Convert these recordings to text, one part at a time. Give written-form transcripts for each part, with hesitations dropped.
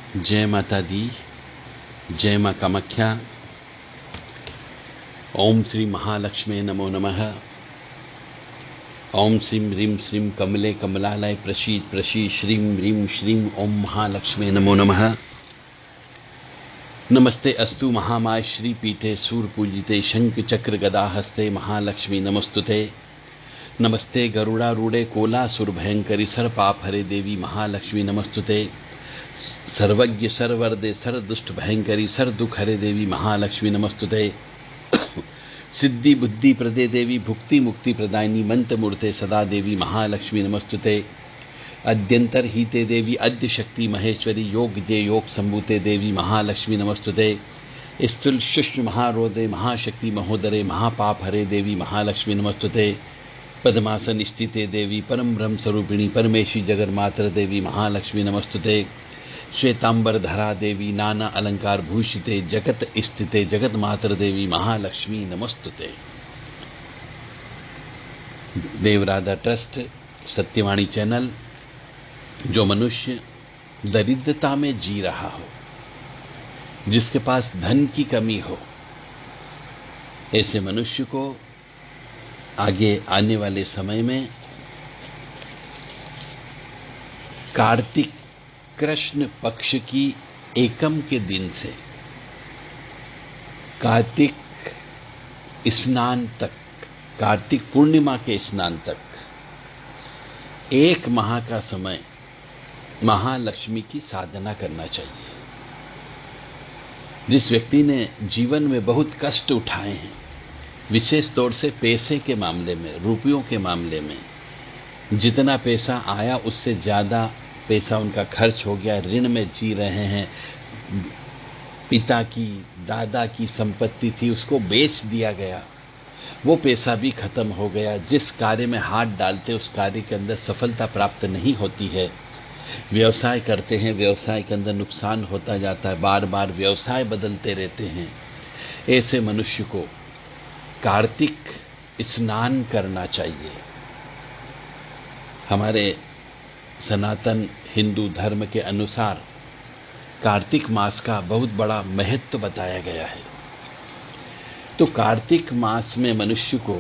जय माता दी, जय मां कामाख्या। ओम श्री महालक्ष्मी नमो नमः। ओम श्रीं ह्रीं श्रीं कमले कमलालय प्रसीद प्रसीद श्रीं ह्रीं श्रीं ओम महालक्ष्मी नमो नमः। नमस्ते अस्तु महामाय श्री पीठे सूर पूजिते शंख चक्र गदा हस्ते महालक्ष्मी नमस्तुते। नमस्ते गरुड़ारूढ़े कोलासुर भयंकरी सर्पाप हरे देवी महालक्ष्मी नमस्तुते। सर्वज्ञ सर्वरदे सर्वदुष्ट भयंकरी सर्वदुख हरे देवी महालक्ष्मी नमस्तुते। सिद्धि बुद्धि प्रदे देवी भुक्ति मुक्ति प्रदायिनी मंत्र मूर्ते सदा देवी महालक्ष्मी नमस्तुते। अद्यंतर हिते देवी अद्य शक्ति महेश्वरी योग जय योग संभूते देवी महालक्ष्मी नमस्तुते। स्थूल शुष्म महारोदे महाशक्ति महोदरे महापाप हरे देवी महालक्ष्मी नमस्तुते। पद्मासन स्थिते देवी परम ब्रह्म स्वरूपिणी परमेशी जगन्मात्र देवी महालक्ष्मी नमस्तुते। श्वेतांबर धरा देवी नाना अलंकार भूषिते जगत स्थिते जगत मातर देवी महालक्ष्मी नमस्तुते। Devradha trust Satyavani channel. जो मनुष्य दरिद्रता में जी रहा हो, जिसके पास धन की कमी हो, ऐसे मनुष्य को आगे आने वाले समय में कार्तिक कृष्ण पक्ष की एकम के दिन से कार्तिक स्नान तक, कार्तिक पूर्णिमा के स्नान तक एक माह का समय महालक्ष्मी की साधना करना चाहिए। जिस व्यक्ति ने जीवन में बहुत कष्ट उठाए हैं, विशेष तौर से पैसे के मामले में, रुपयों के मामले में, जितना पैसा आया उससे ज्यादा पैसा उनका खर्च हो गया, ऋण में जी रहे हैं, पिता की दादा की संपत्ति थी उसको बेच दिया गया, वो पैसा भी खत्म हो गया, जिस कार्य में हाथ डालते उस कार्य के अंदर सफलता प्राप्त नहीं होती है, व्यवसाय करते हैं व्यवसाय के अंदर नुकसान होता जाता है, बार बार व्यवसाय बदलते रहते हैं, ऐसे मनुष्य को कार्तिक स्नान करना चाहिए। हमारे सनातन हिंदू धर्म के अनुसार कार्तिक मास का बहुत बड़ा महत्व बताया गया है। तो कार्तिक मास में मनुष्य को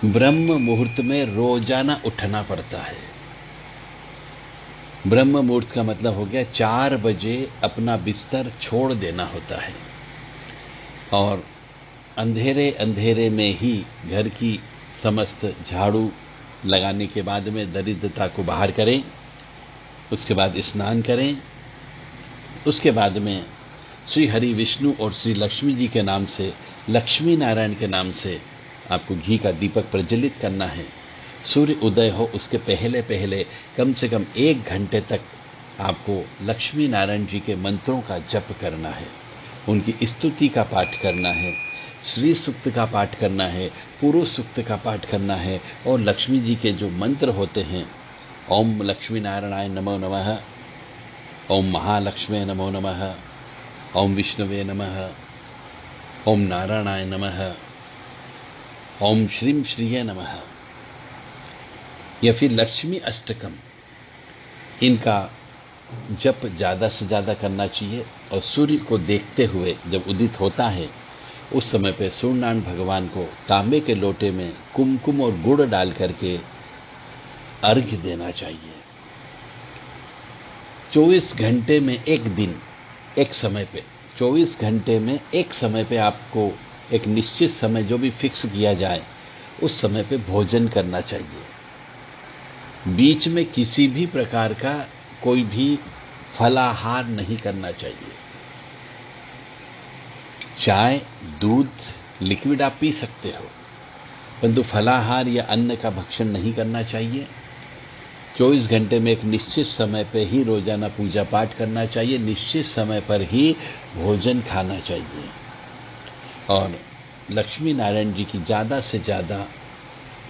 ब्रह्म मुहूर्त में रोजाना उठना पड़ता है। ब्रह्म मुहूर्त का मतलब हो गया 4 बजे अपना बिस्तर छोड़ देना होता है और अंधेरे अंधेरे में ही घर की समस्त झाड़ू लगाने के बाद में दरिद्रता को बाहर करें, उसके बाद स्नान करें, उसके बाद में श्री हरि विष्णु और श्री लक्ष्मी जी के नाम से, लक्ष्मी नारायण के नाम से आपको घी का दीपक प्रज्वलित करना है। सूर्य उदय हो उसके पहले पहले कम से कम 1 घंटे तक आपको लक्ष्मी नारायण जी के मंत्रों का जप करना है, उनकी स्तुति का पाठ करना है, श्री सूक्त का पाठ करना है, पुरुष सूक्त का पाठ करना है और लक्ष्मी जी के जो मंत्र होते हैं, ओम लक्ष्मी नारायणाय नमो नमः, ओम महालक्ष्मी नमो नमः, ओम विष्णुवे नमः, ओम नारायणाय नमः, ओम श्रीं श्रीये नमः, या फिर लक्ष्मी अष्टकम, इनका जप ज्यादा से ज्यादा करना चाहिए। और सूर्य को देखते हुए जब उदित होता है उस समय पे सूर्यनारायण भगवान को तांबे के लोटे में कुमकुम और गुड़ डाल करके अर्घ्य देना चाहिए। 24 घंटे में एक दिन, एक समय पे, 24 घंटे में एक समय पे आपको एक निश्चित समय जो भी फिक्स किया जाए उस समय पे भोजन करना चाहिए। बीच में किसी भी प्रकार का कोई भी फलाहार नहीं करना चाहिए। चाय, दूध, लिक्विड आप पी सकते हो, परंतु फलाहार या अन्न का भक्षण नहीं करना चाहिए। 24 घंटे में एक निश्चित समय पर ही रोजाना पूजा पाठ करना चाहिए, निश्चित समय पर ही भोजन खाना चाहिए और लक्ष्मी नारायण जी की ज्यादा से ज्यादा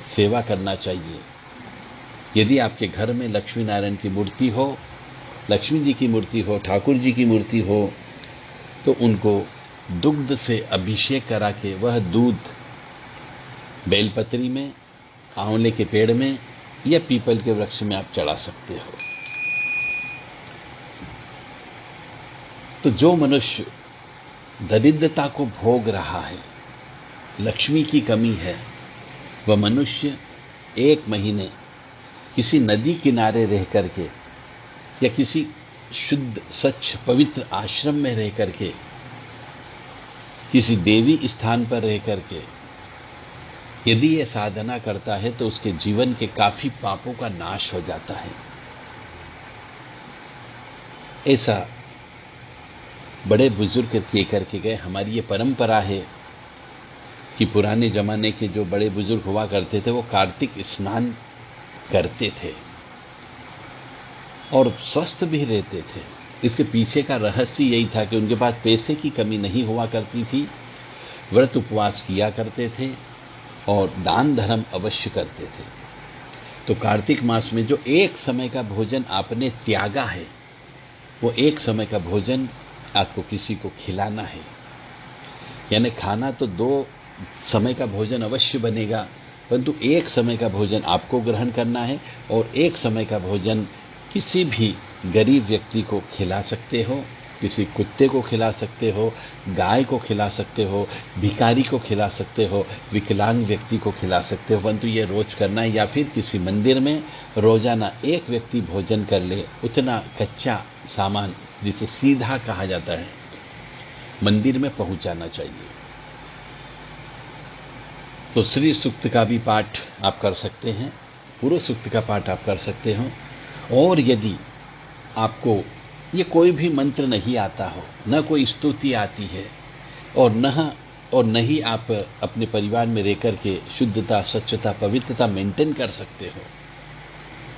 सेवा करना चाहिए। यदि आपके घर में लक्ष्मी नारायण की मूर्ति हो, लक्ष्मी जी की मूर्ति हो, ठाकुर जी की मूर्ति हो, तो उनको दुग्ध से अभिषेक करा के वह दूध बेलपत्री में, आंवले के पेड़ में या पीपल के वृक्ष में आप चढ़ा सकते हो। तो जो मनुष्य दरिद्रता को भोग रहा है, लक्ष्मी की कमी है, वह मनुष्य 1 महीने किसी नदी किनारे रह करके या किसी शुद्ध स्वच्छ पवित्र आश्रम में रह करके, किसी देवी स्थान पर रह करके यदि यह साधना करता है तो उसके जीवन के काफी पापों का नाश हो जाता है। ऐसा बड़े बुजुर्ग कह करके गए। हमारी ये परंपरा है कि पुराने जमाने के जो बड़े बुजुर्ग हुआ करते थे वो कार्तिक स्नान करते थे और स्वस्थ भी रहते थे। इसके पीछे का रहस्य यही था कि उनके पास पैसे की कमी नहीं हुआ करती थी, व्रत उपवास किया करते थे और दान धर्म अवश्य करते थे। तो कार्तिक मास में जो एक समय का भोजन आपने त्यागा है, वो एक समय का भोजन आपको किसी को खिलाना है। यानी खाना तो 2 समय का भोजन अवश्य बनेगा, परंतु एक समय का भोजन आपको ग्रहण करना है और एक समय का भोजन किसी भी गरीब व्यक्ति को खिला सकते हो, किसी कुत्ते को खिला सकते हो, गाय को खिला सकते हो, भिखारी को खिला सकते हो, विकलांग व्यक्ति को खिला सकते हो, परंतु ये रोज करना है। या फिर किसी मंदिर में रोजाना एक व्यक्ति भोजन कर ले, उतना कच्चा सामान जिसे सीधा कहा जाता है मंदिर में पहुंचाना चाहिए। तो श्री सूक्त का भी पाठ आप कर सकते हैं, पूर्व सूक्त का पाठ आप कर सकते हो। और यदि आपको ये कोई भी मंत्र नहीं आता हो, न कोई स्तुति आती है और न ही आप अपने परिवार में रह करके शुद्धता, स्वच्छता, पवित्रता मेंटेन कर सकते हो,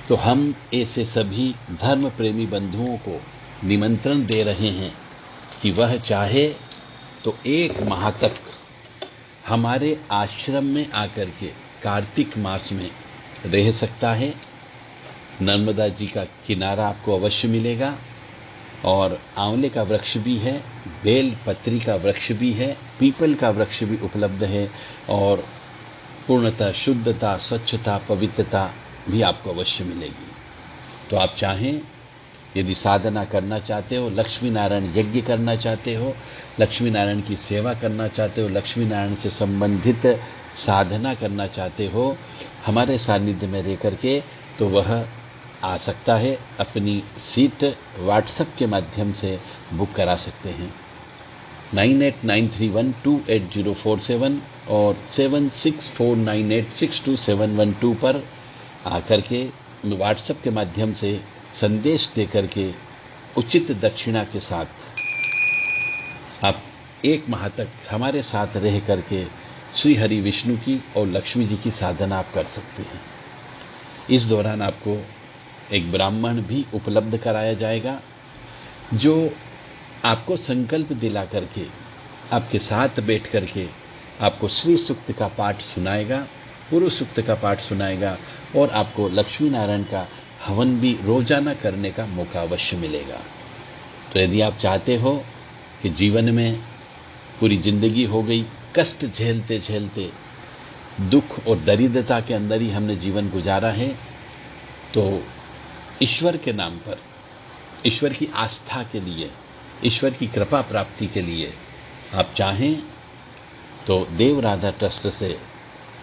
तो हम ऐसे सभी धर्म प्रेमी बंधुओं को निमंत्रण दे रहे हैं कि वह चाहे तो 1 माह तक हमारे आश्रम में आकर के कार्तिक मास में रह सकता है। नर्मदा जी का किनारा आपको अवश्य मिलेगा और आंवले का वृक्ष भी है, बेल पत्री का वृक्ष भी है, पीपल का वृक्ष भी उपलब्ध है और पूर्णतः शुद्धता, स्वच्छता, पवित्रता भी आपको अवश्य मिलेगी। तो आप चाहें, यदि साधना करना चाहते हो, लक्ष्मी नारायण यज्ञ करना चाहते हो, लक्ष्मी नारायण की सेवा करना चाहते हो, लक्ष्मी नारायण से संबंधित साधना करना चाहते हो, हमारे सानिध्य में रह करके, तो वह आ सकता है। अपनी सीट व्हाट्सएप के माध्यम से बुक करा सकते हैं। 9893128047 और 7649862712 पर आकर के व्हाट्सएप के माध्यम से संदेश देकर के उचित दक्षिणा के साथ आप 1 माह तक हमारे साथ रह करके श्री हरि विष्णु की और लक्ष्मी जी की साधना आप कर सकते हैं। इस दौरान आपको एक ब्राह्मण भी उपलब्ध कराया जाएगा जो आपको संकल्प दिला करके आपके साथ बैठ करके आपको श्री सूक्त का पाठ सुनाएगा, पूर्व सूक्त का पाठ सुनाएगा और आपको लक्ष्मी नारायण का हवन भी रोजाना करने का मौका अवश्य मिलेगा। तो यदि आप चाहते हो कि जीवन में पूरी जिंदगी हो गई कष्ट झेलते झेलते, दुख और दरिद्रता के अंदर ही हमने जीवन गुजारा है, तो ईश्वर के नाम पर, ईश्वर की आस्था के लिए, ईश्वर की कृपा प्राप्ति के लिए आप चाहें तो देव राधा ट्रस्ट से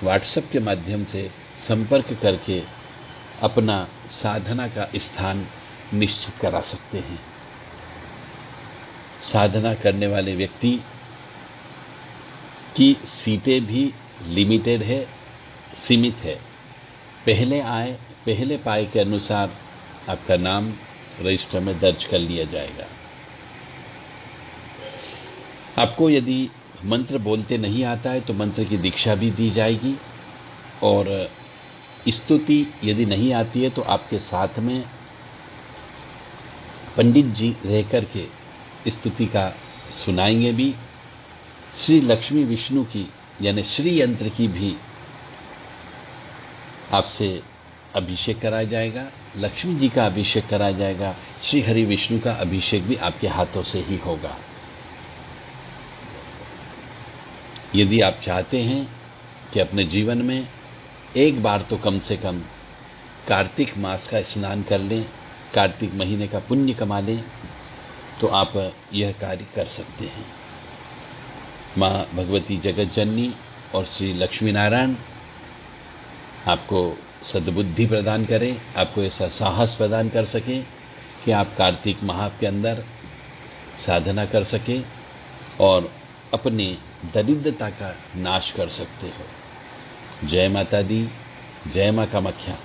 व्हाट्सएप के माध्यम से संपर्क करके अपना साधना का स्थान निश्चित करा सकते हैं। साधना करने वाले व्यक्ति की सीटें भी लिमिटेड है, सीमित है। पहले आए पहले पाए के अनुसार आपका नाम रजिस्टर में दर्ज कर लिया जाएगा। आपको यदि मंत्र बोलते नहीं आता है तो मंत्र की दीक्षा भी दी जाएगी और स्तुति यदि नहीं आती है तो आपके साथ में पंडित जी रह करके स्तुति का सुनाएंगे भी। श्री लक्ष्मी विष्णु की यानी श्री यंत्र की भी आपसे अभिषेक कराया जाएगा, लक्ष्मी जी का अभिषेक कराया जाएगा, श्री हरि विष्णु का अभिषेक भी आपके हाथों से ही होगा। यदि आप चाहते हैं कि अपने जीवन में एक बार तो कम से कम कार्तिक मास का स्नान कर लें, कार्तिक महीने का पुण्य कमा लें, तो तो आप यह कार्य कर सकते हैं। माँ भगवती जगत जननी और श्री लक्ष्मी नारायण आपको सद्बुद्धि प्रदान करें, आपको ऐसा साहस प्रदान कर सके कि आप कार्तिक माह के अंदर साधना कर सके और अपने दरिद्रता का नाश कर सकते हो। जय माता दी, जय मां कामाख्या।